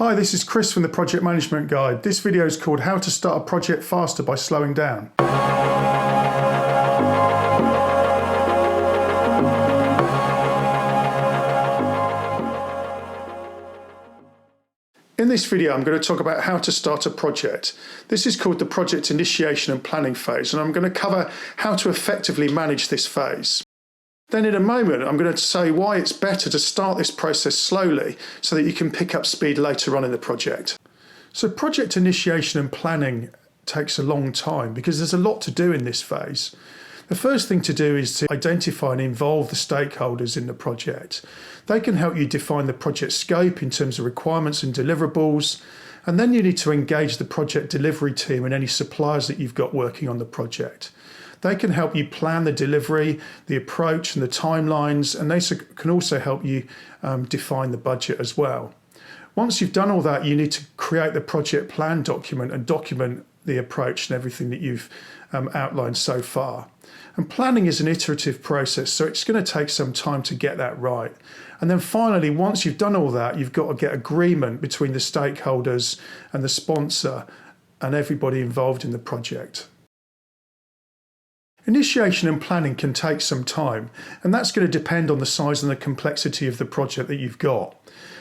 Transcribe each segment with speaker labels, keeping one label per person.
Speaker 1: Hi, this is Chris from the Project Management Guide. This video is called How to Start a Project Faster by Slowing Down. In this video, I'm going to talk about how to start a project. This is called the project initiation and planning phase, and I'm going to cover how to effectively manage this phase. Then in a moment, I'm going to say why it's better to start this process slowly so that you can pick up speed later on in the project. So project initiation and planning takes a long time because there's a lot to do in this phase. The first thing to do is to identify and involve the stakeholders in the project. They can help you define the project scope in terms of requirements and deliverables, and then you need to engage the project delivery team and any suppliers that you've got working on the project. They can help you plan the delivery, the approach and the timelines, and they can also help you define the budget as well. Once you've done all that, you need to create the project plan document and document the approach and everything that you've outlined so far. And planning is an iterative process, so it's going to take some time to get that right. And then finally, once you've done all that, you've got to get agreement between the stakeholders and the sponsor and everybody involved in the project. Initiation and planning can take some time, and that's going to depend on the size and the complexity of the project that you've got.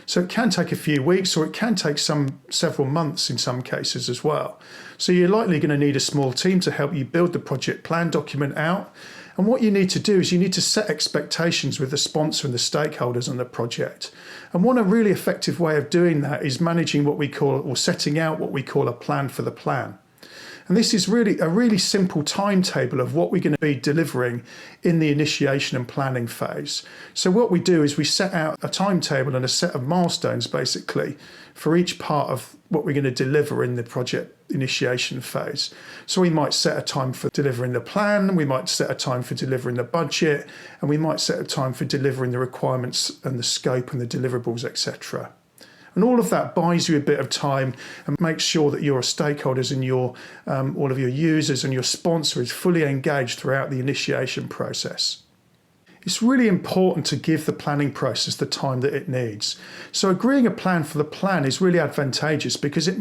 Speaker 1: So it can take a few weeks, or it can take several months in some cases as well. So you're likely going to need a small team to help you build the project plan document out. And what you need to do is you need to set expectations with the sponsor and the stakeholders on the project. And one really effective way of doing that is managing what we call, or setting out what we call, a plan for the plan. And this is really a really simple timetable of what we're going to be delivering in the initiation and planning phase. So what we do is we set out a timetable and a set of milestones basically for each part of what we're going to deliver in the project initiation phase. So we might set a time for delivering the plan, we might set a time for delivering the budget, and we might set a time for delivering the requirements and the scope and the deliverables, etc. And all of that buys you a bit of time and makes sure that your stakeholders and all of your users and your sponsor is fully engaged throughout the initiation process. It's really important to give the planning process the time that it needs. So agreeing a plan for the plan is really advantageous because it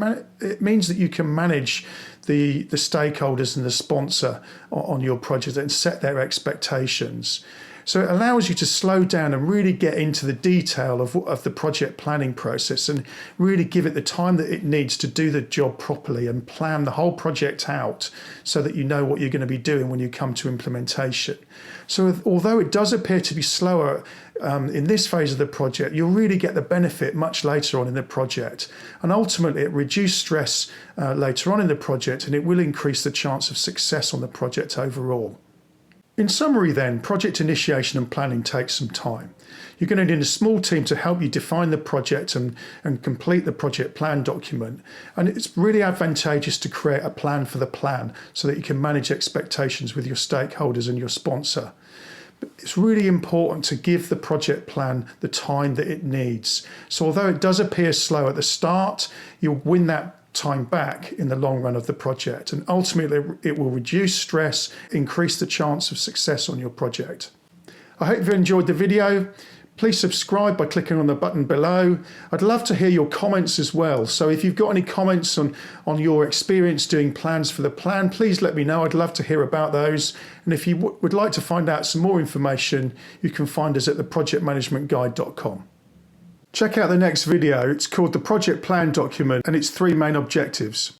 Speaker 1: means that you can manage the stakeholders and the sponsor on your project and set their expectations. So it allows you to slow down and really get into the detail of the project planning process and really give it the time that it needs to do the job properly and plan the whole project out so that you know what you're going to be doing when you come to implementation. So although it does appear to be slower in this phase of the project, you'll really get the benefit much later on in the project. And ultimately it reduces stress later on in the project, and it will increase the chance of success on the project overall. In summary then, project initiation and planning takes some time. You're going to need a small team to help you define the project and complete the project plan document. And it's really advantageous to create a plan for the plan so that you can manage expectations with your stakeholders and your sponsor. But it's really important to give the project plan the time that it needs. So although it does appear slow at the start, you'll win that time back in the long run of the project, and ultimately it will reduce stress, increase the chance of success on your project. I hope you've enjoyed the video. Please subscribe by clicking on the button below. I'd love to hear your comments as well, so if you've got any comments on your experience doing plans for the plan, please let me know. I'd love to hear about those, and if you would like to find out some more information, you can find us at theprojectmanagementguide.com. Check out the next video. It's called the Project Plan Document and its 3 main objectives.